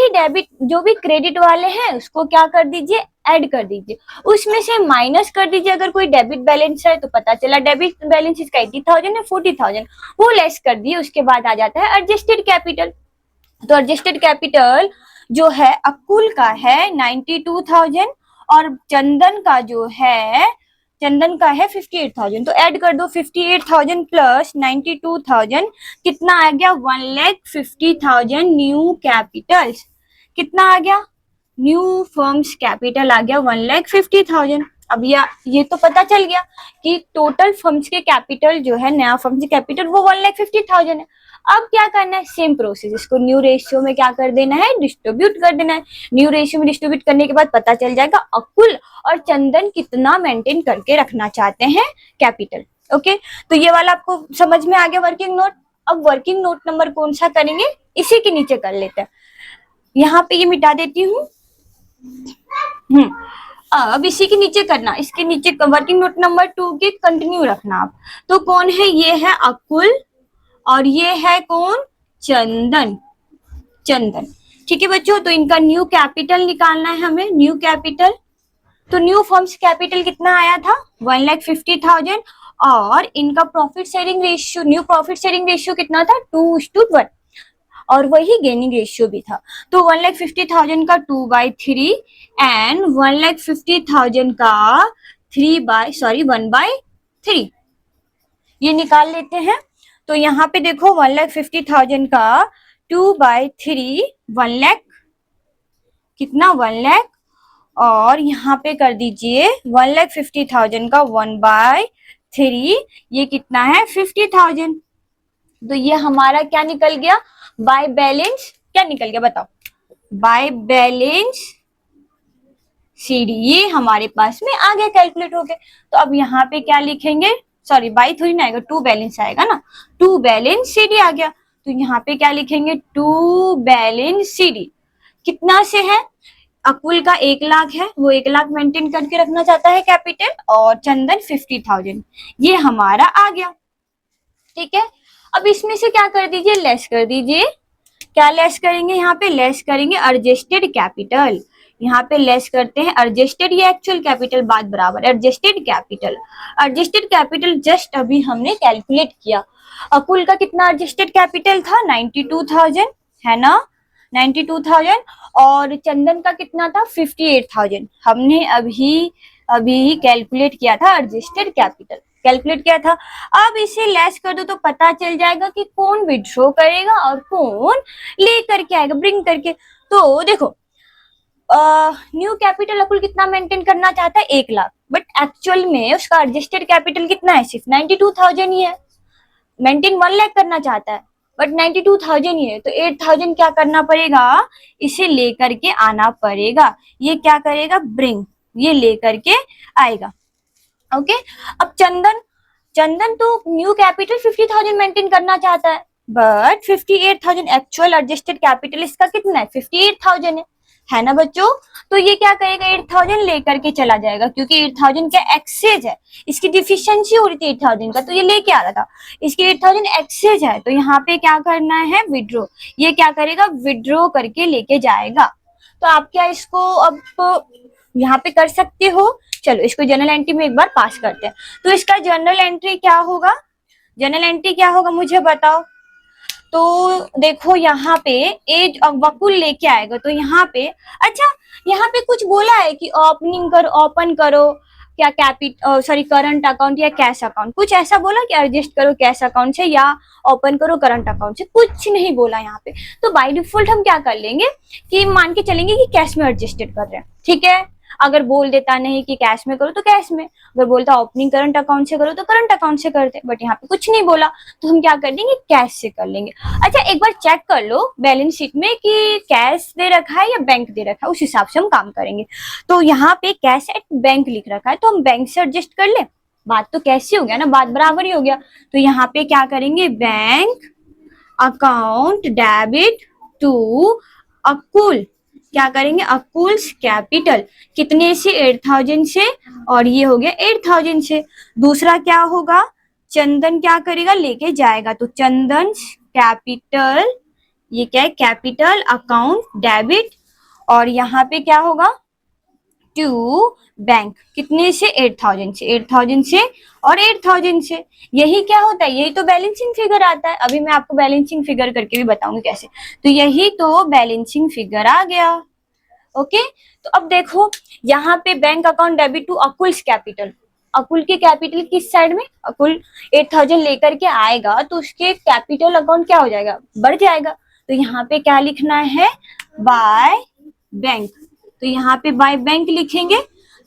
भी क्रेडिट वाले हैं उसको क्या कर दीजिए, ऐड कर दीजिए, उसमें से माइनस कर दीजिए। अगर कोई डेबिट बैलेंस है तो पता चला डेबिट बैलेंस इसका 80,000 है, 40,000 वो लेस कर दिए, उसके बाद आ जाता है एडजस्टेड कैपिटल। तो एडजस्टेड कैपिटल जो है अकुल का है 92,000 और चंदन का है 58,000। तो ऐड कर दो 58,000 प्लस 92,000 कितना आ गया, 1,50,000 न्यू कैपिटल। कितना आ गया, न्यू फर्म्स कैपिटल आ गया 1,50,000। अब ये तो पता चल गया कि टोटल फर्म्स के कैपिटल जो है, नया फर्म्स के कैपिटल वो 1,50,000 है। अब क्या करना है, सेम प्रोसेस, इसको न्यू रेशियो में क्या कर देना है, डिस्ट्रीब्यूट कर देना है। न्यू रेशियो में डिस्ट्रीब्यूट करने के बाद पता चल जाएगा अकुल और चंदन कितना मेंटेन करके रखना चाहते हैं कैपिटल। ओके, तो ये वाला आपको समझ में आ गया वर्किंग नोट। अब वर्किंग नोट नंबर कौन सा करेंगे, इसी के नीचे कर लेते हैं। यहाँ पे ये मिटा देती हूँ। अब इसी के नीचे करना, इसके नीचे वर्किंग नोट नंबर 2 के कंटिन्यू रखना आप। तो कौन है, ये है अकुल और ये है कौन, चंदन। ठीक है बच्चों, तो इनका न्यू कैपिटल निकालना है हमें, न्यू कैपिटल। तो न्यू फर्म्स कैपिटल कितना आया था, 1,50,000 और इनका profit sharing ratio, new profit sharing ratio कितना था, 2:1 और वही गेनिंग रेशियो भी था। तो 1,50,000 का 2/3 एंड 1,50,000 का 1/3 ये निकाल लेते हैं। तो यहाँ पे देखो 1,50,000 का 2/3 1 लाख कितना, 1 लाख और यहाँ पे कर दीजिए 1,50,000 का 1/3 ये कितना है 50,000। तो ये हमारा क्या निकल गया, बाय बैलेंस क्या निकल गया बताओ, बाय बैलेंस सीडी ये हमारे पास में आ गया कैलकुलेट हो गए। तो अब यहाँ पे क्या लिखेंगे, सॉरी बाई थोड़ी ना आएगा, टू बैलेंस आएगा ना, टू बैलेंस सीडी आ गया। तो यहाँ पे क्या लिखेंगे, टू बैलेंस सीडी कितना से है, अकुल का 1 लाख है, वो 1 लाख मेंटेन करके रखना चाहता है कैपिटल और चंदन 50,000 ये हमारा आ गया। ठीक है, अब इसमें से क्या कर दीजिए, लेस कर दीजिए। क्या लेस करेंगे, यहाँ पे लेस करेंगे एडजस्टेड कैपिटल। यहाँ पे लेस करते हैं एडजस्टेड, ये एक्चुअल कैपिटल बात बराबर, adjusted capital. Adjusted capital just अभी हमने कैलकुलेट किया। अकुल का कितना एडजस्टेड कैपिटल था, 92,000 है ना, 92,000। और चंदन का कितना था, 58,000। हमने अभी अभी कैलकुलेट किया था एडजस्टेड कैपिटल, कैलकुलेट किया था। अब इसे लेस कर दो तो पता चल जाएगा कि कौन विड्रॉ करेगा और कौन ले करके आएगा, ब्रिंग करके। तो देखो न्यू कैपिटल अकुल कितना मेंटेन करना चाहता है, 1 लाख, बट एक्चुअल में उसका एडजस्टेड कैपिटल कितना है, सिर्फ 92,000 ही है। मेंटेन 1 लाख करना चाहता है बट 92,000 ही है, तो 8,000 क्या करना पड़ेगा, इसे लेकर के आना पड़ेगा। ये क्या करेगा, ब्रिंग, ये लेकर के आएगा। ओके, अब चंदन, चंदन तो न्यू कैपिटल 50,000 मेंटेन करना चाहता है, बट 58,000 एक्चुअल एडजस्टेड कैपिटल इसका कितना है, 58,000 है ना बच्चों। तो ये क्या करेगा, 8,000 लेकर के चला जाएगा, क्योंकि 8,000 का एक्सेज है, इसकी डिफिशियंसी हो रही थी 8,000 का, तो ये लेके आ रहा था, इसकी 8,000 एक्सेज है, तो यहाँ पे क्या करना है, विड्रॉ। ये क्या करेगा, विड्रॉ करके लेके जाएगा। तो आप क्या इसको अब यहाँ पे कर सकते हो। चलो इसको जर्नल एंट्री में एक बार पास करते हैं। तो इसका जर्नल एंट्री क्या होगा, जर्नल एंट्री क्या होगा मुझे बताओ। तो देखो यहाँ पे एज वकुल लेके आएगा, तो यहाँ पे अच्छा, यहाँ पे कुछ बोला है कि ओपनिंग करो, ओपन करो क्या सॉरी करंट अकाउंट या कैश अकाउंट, कुछ ऐसा बोला कि एडजस्ट करो कैश अकाउंट से या ओपन करो करंट अकाउंट से, कुछ नहीं बोला यहाँ पे। तो बाय डिफॉल्ट हम क्या कर लेंगे कि मान के चलेंगे कि कैश में एडजस्टेड कर रहे हैं, ठीक है। अगर बोल देता नहीं कि कैश में करो तो कैश में, अगर बोलता ओपनिंग करंट अकाउंट से करो तो करंट अकाउंट से करते, बट यहाँ पे कुछ नहीं बोला, तो हम क्या कर देंगे, कैश से कर लेंगे। अच्छा एक बार चेक कर लो बैलेंस शीट में कि कैश दे रखा है या बैंक दे रखा है, उस हिसाब से हम काम करेंगे। तो यहाँ पे कैश एट बैंक लिख रखा है, तो हम बैंक से एडजस्ट कर ले, बात तो कैसे हो गया ना, बात बराबर ही हो गया। तो यहाँ पे क्या करेंगे, बैंक अकाउंट डेबिट टू अकुल, क्या करेंगे, अकुल्स कैपिटल, कितने से, 8,000 से, और ये हो गया 8,000 से। दूसरा क्या होगा, चंदन क्या करेगा, लेके जाएगा, तो चंदन कैपिटल, ये क्या है, कैपिटल अकाउंट डेबिट, और यहाँ पे क्या होगा, टू बैंक, कितने से, 8,000 से, 8,000 से और 8,000 से। यही क्या होता है, यही तो बैलेंसिंग फिगर आता है। अभी मैं आपको बैलेंसिंग फिगर करके भी बताऊंगी कैसे। तो यही तो बैलेंसिंग फिगर आ गया। ओके, तो अब देखो यहाँ पे bank account debit to Akul's capital, Akul के कैपिटल किस साइड में, अकुल 8,000 लेकर के आएगा तो उसके कैपिटल अकाउंट क्या हो जाएगा, बढ़ जाएगा। तो यहाँ पे क्या लिखना है, बाय बैंक, तो यहाँ पे बाय बैंक लिखेंगे,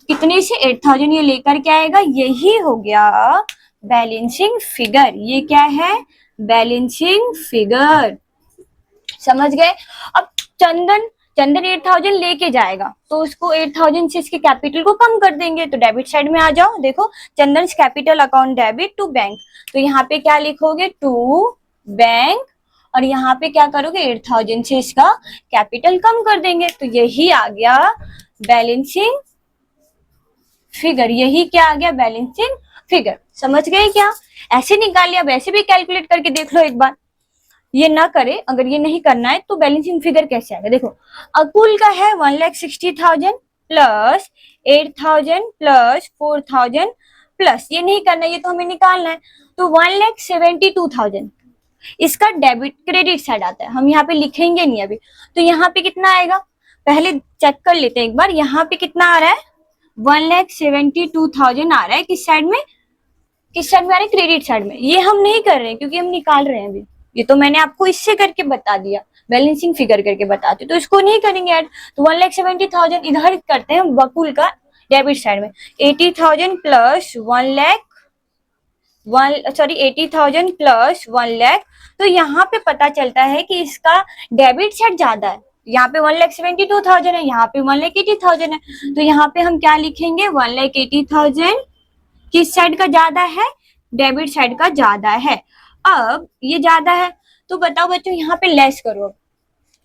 कितने से, 8,000 ये लेकर के आएगा, यही हो गया बैलेंसिंग फिगर। ये क्या है, बैलेंसिंग फिगर, समझ गए। अब चंदन, चंदन 8,000 लेके जाएगा, तो उसको 8,000 से इसके कैपिटल को कम कर देंगे, तो डेबिट साइड में आ जाओ, देखो Chandan capital account debit to bank, तो यहाँ पे क्या लिखोगे, टू बैंक, और यहाँ पे क्या करोगे, 8,000 से इसका कैपिटल कम कर देंगे, तो यही आ गया बैलेंसिंग फिगर। यही क्या आ गया, बैलेंसिंग फिगर। समझ गए क्या, ऐसे निकाल लिया, अब ऐसे भी कैलकुलेट करके देख लो एक बार। ये ना करे, अगर ये नहीं करना है तो बैलेंसिंग फिगर कैसे आएगा, देखो अकुल का है 1,60,000 प्लस 8,000 प्लस 4,000 प्लस, ये नहीं करना, ये तो हमें निकालना है, तो 1,72,000 इसका डेबिट क्रेडिट साइड आता है, हम यहाँ पे लिखेंगे नहीं अभी। तो यहाँ पे कितना आएगा, पहले चेक कर लेते हैं एक बार, यहाँ पे कितना आ रहा है, 1,72,000 आ रहा है, किस साइड में, किस साइड में आ रहा है, क्रेडिट साइड में। ये हम नहीं कर रहे हैं क्योंकि हम निकाल रहे हैं अभी, ये तो मैंने आपको इससे करके बता दिया, बैलेंसिंग फिगर करके बताते, तो इसको नहीं करेंगे ऐड। तो 1,70,000 इधर करते हैं बकुल का डेबिट साइड में, 80,000 प्लस 80,000 प्लस 1,00,000, तो यहाँ पे पता चलता है कि इसका डेबिट साइड ज्यादा है, यहाँ पे 1,72,000 है, यहाँ पे 1,80,000 है, तो यहाँ पे हम क्या लिखेंगे, 1,80,000 किस साइड का ज्यादा है, डेबिट साइड का ज्यादा है। अब ये ज्यादा है तो बताओ बच्चों, यहाँ पे लेस करो,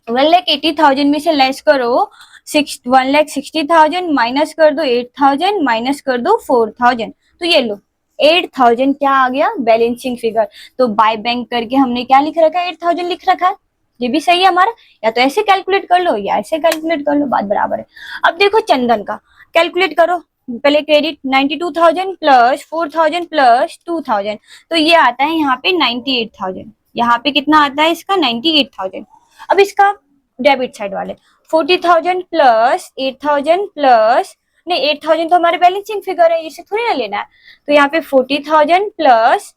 1,80,000 में से लेस करो 1,60,000, माइनस कर दो 8,000, माइनस कर दो 4,000, तो ये लो 8,000 क्या आ गया, बैलेंसिंग फिगर। तो बाय बैंक करके हमने क्या लिख रखा है, 8,000 लिख रखा है, ये भी सही है हमारा, या तो ऐसे कैलकुलेट कर लो या ऐसे कैलकुलेट कर लो, बात बराबर है। अब देखो चंदन का कैलकुलेट करो, पहले क्रेडिट 92,000 प्लस 4,000 प्लस 2,000, तो ये आता है यहाँ पे 98,000। यहाँ पे कितना आता है इसका 98,000। अब इसका डेबिट साइड वाले 40,000 प्लस 8,000 प्लस, नहीं 8,000 तो हमारे बैलेंसिंग फिगर है, इसे थोड़ी ना लेना है, तो यहाँ पे 40,000 प्लस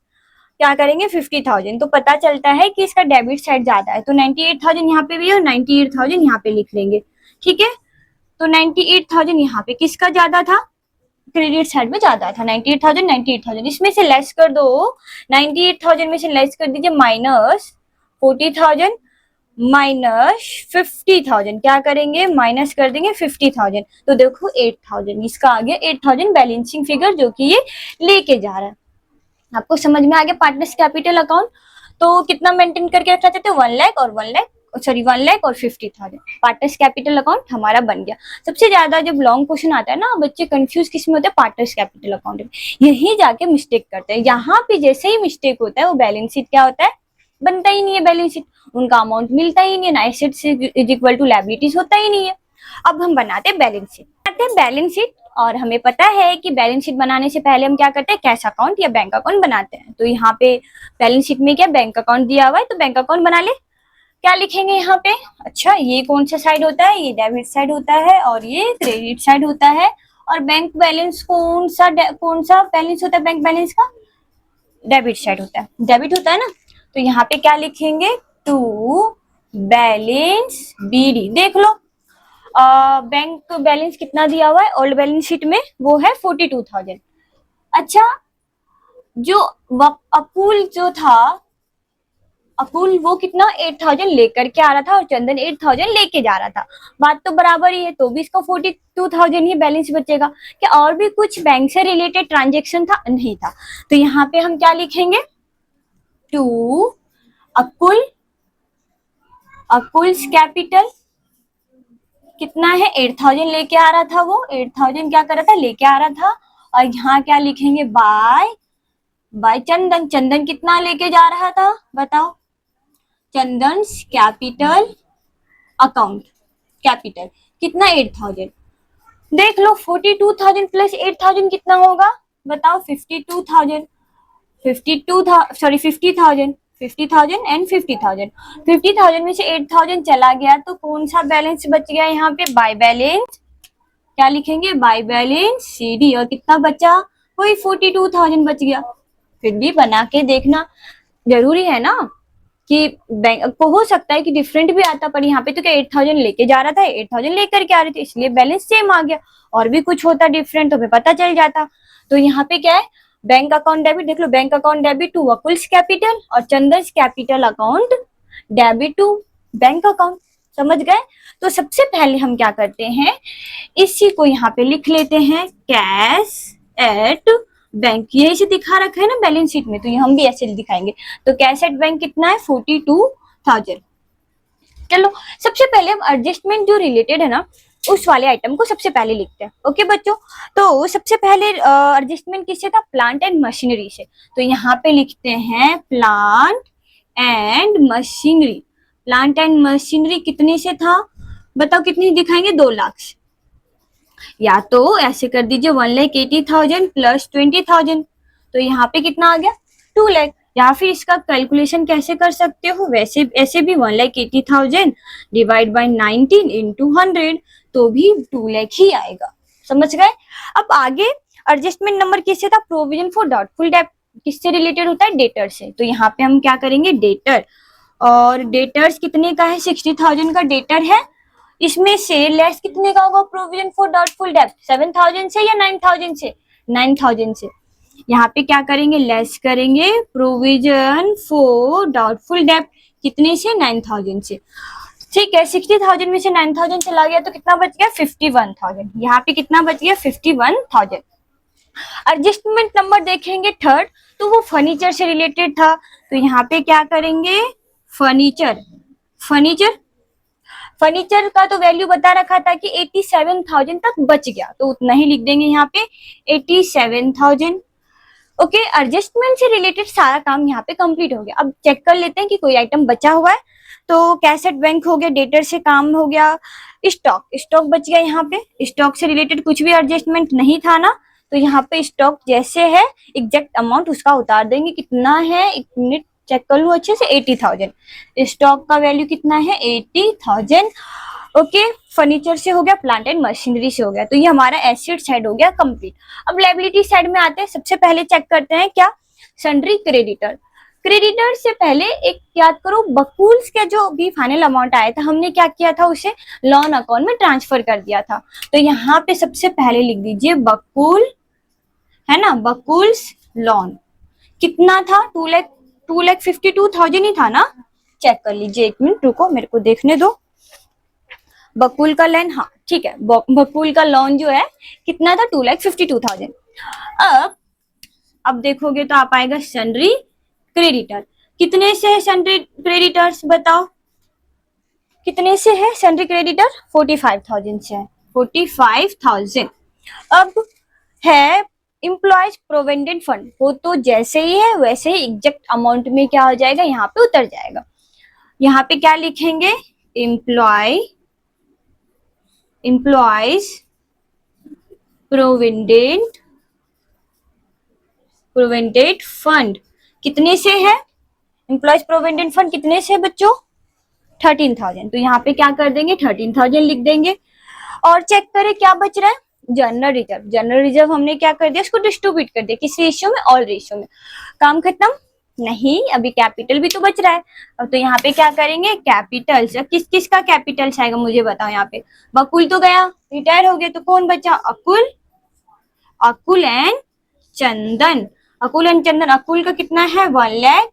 क्या करेंगे 50,000, तो पता चलता है कि इसका डेबिट साइड ज्यादा है, तो 98,000 यहाँ पे भी है और 98,000 यहाँ पे लिख लेंगे। ठीक है, तो 98,000 यहाँ पे किसका ज्यादा था, क्रेडिट साइड में ज्यादा था। 98,000 98,000 इसमें से लेस कर दो, 98,000 में से लेस कर दीजिए माइनस 40,000 माइनस 50,000, क्या करेंगे माइनस कर देंगे 50,000, तो देखो 8,000, इसका आ गया 8,000 बैलेंसिंग फिगर जो कि ये लेके जा रहा है। आपको समझ में आ गया पार्टनर्स कैपिटल अकाउंट। तो कितना मेंटेन करके रखना चाहते हो 1 लाख और 1 लाख और 50,000, पार्टनर्स कैपिटल अकाउंट हमारा बन गया। सबसे ज्यादा जब लॉन्ग क्वेश्चन आता है ना, बच्चे कंफ्यूज किस में होते हैं, पार्टनर्स कैपिटल अकाउंट में, यही जाके मिस्टेक करते हैं। यहाँ पे जैसे ही मिस्टेक होता है वो बैलेंस शीट क्या होता है, बनता ही नहीं है बैलेंस शीट, उनका अमाउंट मिलता ही नहीं है, assets is equal to liabilities होता ही नहीं है। अब हम बनाते हैं बैलेंस शीट, बैलेंस शीट, और हमें पता है कि बैलेंस शीट बनाने से पहले हम क्या करते हैं, कैश अकाउंट या बैंक अकाउंट बनाते हैं। तो यहाँ पे बैलेंस शीट में क्या बैंक अकाउंट दिया हुआ है, तो बैंक अकाउंट बना ले। क्या लिखेंगे यहाँ पे, अच्छा ये कौन सा साइड होता है, ये डेबिट साइड होता है और ये क्रेडिट साइड होता है। और बैंक बैलेंस कौन सा बैलेंस होता है, बैंक बैलेंस का डेबिट साइड होता है, डेबिट होता है ना। तो यहाँ पे क्या लिखेंगे, टू बैलेंस बीडी। देख लो बैंक बैलेंस कितना दिया हुआ है ओल्ड बैलेंस शीट में, वो है 42,000। अच्छा जो अकुल जो था, अकुल वो कितना 8,000 लेकर के आ रहा था और चंदन 8,000 लेके जा रहा था, बात तो बराबर ही है, तो भी इसका 42,000 ही बैलेंस बचेगा। क्या और भी कुछ बैंक से रिलेटेड ट्रांजेक्शन था, नहीं था, तो यहाँ पे हम क्या लिखेंगे, टू अकुल, अकुल्स कैपिटल कितना है 8,000 लेके आ रहा था, वो 8,000 क्या कर रहा था, लेके आ रहा था। और यहाँ क्या लिखेंगे, बाय चंदन, चंदन कितना लेके जा रहा था बताओ, चंदन कैपिटल अकाउंट, कैपिटल कितना 8,000। देख लो 42,000 प्लस 8,000 कितना होगा बताओ, 52,000, 50,000 एंड 50,000, 50,000 में से 8,000 चला गया, तो कौन सा बैलेंस बच गया यहाँ पे, बाय बैलेंस, क्या लिखेंगे बाय बैलेंस सीडी, और कितना बचा, वही 42,000 बच गया। फिर भी बना के देखना जरूरी है ना, कि बैंक को हो सकता है कि डिफरेंट भी आता, पर यहाँ पे तो क्या 8,000 लेके जा रहा था, 8,000 लेकर के आ रहे थे, इसलिए बैलेंस सेम आ गया। और भी कुछ होता डिफरेंट तो हमें पता चल जाता। तो यहाँ पे क्या है, बैंक अकाउंट डेबिट, देख लो bank account debit to Bakul's capital और Chandan capital account debit to bank account, समझ गए। तो सबसे पहले हम क्या करते हैं, इसी को यहाँ पे लिख लेते हैं, कैश एट बैंक, यही से दिखा रखा है ना बैलेंस शीट में, तो ये हम भी ऐसे दिखाएंगे। तो कैश एट बैंक कितना है 42,000। चलो सबसे पहले हम एडजस्टमेंट जो रिलेटेड है ना उस वाले आइटम को सबसे पहले लिखते हैं। ओके बच्चों, तो सबसे पहले एडजस्टमेंट किससे था, प्लांट एंड मशीनरी से। तो यहाँ पे लिखते हैं plant and machinery, plant and machinery कितने से था बताओ, कितनी दिखाएंगे 2 लाख से, या तो ऐसे कर दीजिए 1,80,000 प्लस 20,000, तो यहाँ पे कितना आ गया 2 लाख। या फिर इसका कैलकुलेशन कैसे कर सकते हो, वैसे ऐसे भी 1,80,000 डिवाइड बाय 19 इंटू 100, तो भी 2 लाख ही आएगा, समझ गए। अब आगे एडजस्टमेंट नंबर किससे था, प्रोविजन फॉर डाउटफुल डेट, किससे रिलेटेड होता है, डेटर से। तो यहाँ पे हम क्या करेंगे, डेटर, और डेटर्स कितने का है 60,000 का डेटर है, इसमें से लेस कितने का होगा, प्रोविजन फॉर डाउटफुल डेट 7,000 से या 9,000 से, 9,000 से। यहाँ पे क्या करेंगे, लेस करेंगे प्रोविजन फॉर डाउटफुल डेट कितने से, 9,000 से। ठीक है, 60,000 में से 9,000 चला गया तो कितना बच गया 51,000, यहाँ पे कितना बच गया 51,000। एडजस्टमेंट नंबर देखेंगे थर्ड, तो वो फर्नीचर से रिलेटेड था, तो यहाँ पे क्या करेंगे, फर्नीचर, फर्नीचर, फर्नीचर का तो वैल्यू बता रखा था कि 87,000 तक बच गया, तो उतना ही लिख देंगे यहाँ पे 87,000। ओके, एडजस्टमेंट से रिलेटेड सारा काम यहाँ पे कंप्लीट हो गया। अब चेक कर लेते हैं कि कोई आइटम बचा हुआ है, तो कैश एट बैंक हो गया, डेटर से काम हो गया, स्टॉक स्टॉक बच गया। यहाँ पे स्टॉक से रिलेटेड कुछ भी एडजस्टमेंट नहीं था ना, तो यहाँ पे स्टॉक जैसे है एग्जैक्ट अमाउंट उसका उतार देंगे। कितना है, एक मिनट चेक कर लूं अच्छे से, 80,000। स्टॉक का वैल्यू कितना है, 80,000। ओके, फर्नीचर से हो गया, प्लांट एंड मशीनरी से हो गया, तो ये हमारा एसेट साइड हो गया कंप्लीट। अब लायबिलिटी साइड में आते हैं। सबसे पहले चेक करते हैं क्या, सन्ड्री क्रेडिटर। क्रेडिटर से पहले एक याद करो, बकूल्स का जो भी फाइनल अमाउंट आया था हमने क्या किया था, उसे लोन अकाउंट में ट्रांसफर कर दिया था। तो यहाँ पे सबसे पहले लिख दीजिए बकूल, है ना, बकूल्स लोन कितना था, 2,52,000 ही था ना। चेक कर लीजिए, एक मिनट रुको, मेरे को देखने दो। बकुल का लोन, हाँ ठीक है, बकुल का लोन जो है कितना था, 2,52,000। अब देखोगे तो आप आएगा सन्ड्री क्रेडिटर। कितने से है सन्ड्री क्रेडिटर्स, बताओ कितने से है सन्ड्री क्रेडिटर, 45,000 से है, 45,000। अब है एम्प्लॉयज प्रोविडेंट फंड, वो तो जैसे ही है वैसे ही एग्जैक्ट अमाउंट में क्या हो जाएगा, यहाँ पे उतर जाएगा। यहाँ पे क्या लिखेंगे, एम्प्लॉयज प्रोविडेंट फंड कितने से है, एम्प्लॉयज प्रोविडेंट फंड कितने से है बच्चों, 13,000। तो यहाँ पे क्या कर देंगे, 13,000 लिख देंगे। और चेक करें क्या बच रहा है, जनरल रिजर्व। जनरल रिजर्व हमने क्या कर दिया, इसको डिस्ट्रीब्यूट कर दिया, किस रेशियो में, ऑल रेशियो में। काम खत्म, नहीं अभी कैपिटल भी तो बच रहा है। अब तो यहाँ पे क्या करेंगे, कैपिटल किस किस का कैपिटल आएगा मुझे बताओ। यहाँ पे बकुल तो गया, रिटायर हो गया, तो कौन बचा, अकुल एंड चंदन। अकुल का कितना है, 1 लाख,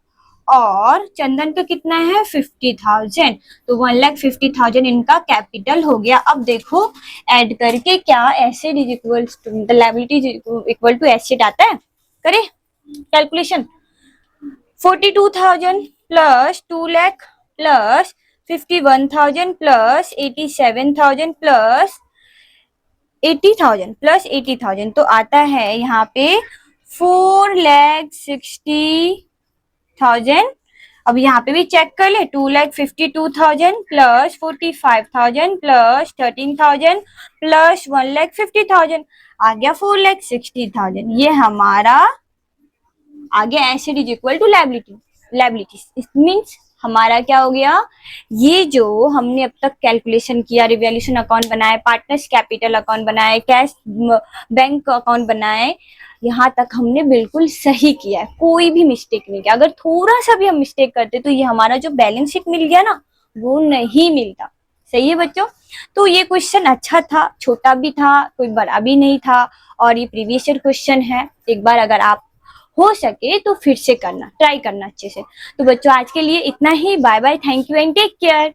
और चंदन का कितना है, 50,000। तो 1,50,000 इनका कैपिटल हो गया। अब देखो ऐड करके क्या, asset is equal to liability equal to asset आता है, करे calculation. 42,000 plus 2 lakh plus 51,000 plus 87,000 plus 80,000 तो आता है यहाँ पे 4,60,000। अब यहाँ पे भी चेक कर ले, 2,52,000 प्लस 45,000 प्लस 13,000 प्लस 1,50,000 आ गया 4,60,000। ये हमारा आ गया asset is equal to liability. It means हमारा क्या हो गया, ये जो हमने अब तक कैलकुलेशन किया, रिवैल्यूएशन अकाउंट बनाए, पार्टनर्स कैपिटल अकाउंट बनाए, कैश बैंक अकाउंट बनाए, यहाँ तक हमने बिल्कुल सही किया है, कोई भी मिस्टेक नहीं किया। अगर थोड़ा सा भी हम मिस्टेक करते तो ये हमारा जो बैलेंस शीट मिल गया ना, वो नहीं मिलता। सही है बच्चों। तो ये क्वेश्चन अच्छा था, छोटा भी था, कोई बड़ा भी नहीं था, और ये प्रीवियस ईयर क्वेश्चन है। एक बार अगर आप हो सके तो फिर से करना, ट्राई करना अच्छे से। तो बच्चों आज के लिए इतना ही, bye bye, thank you and take care.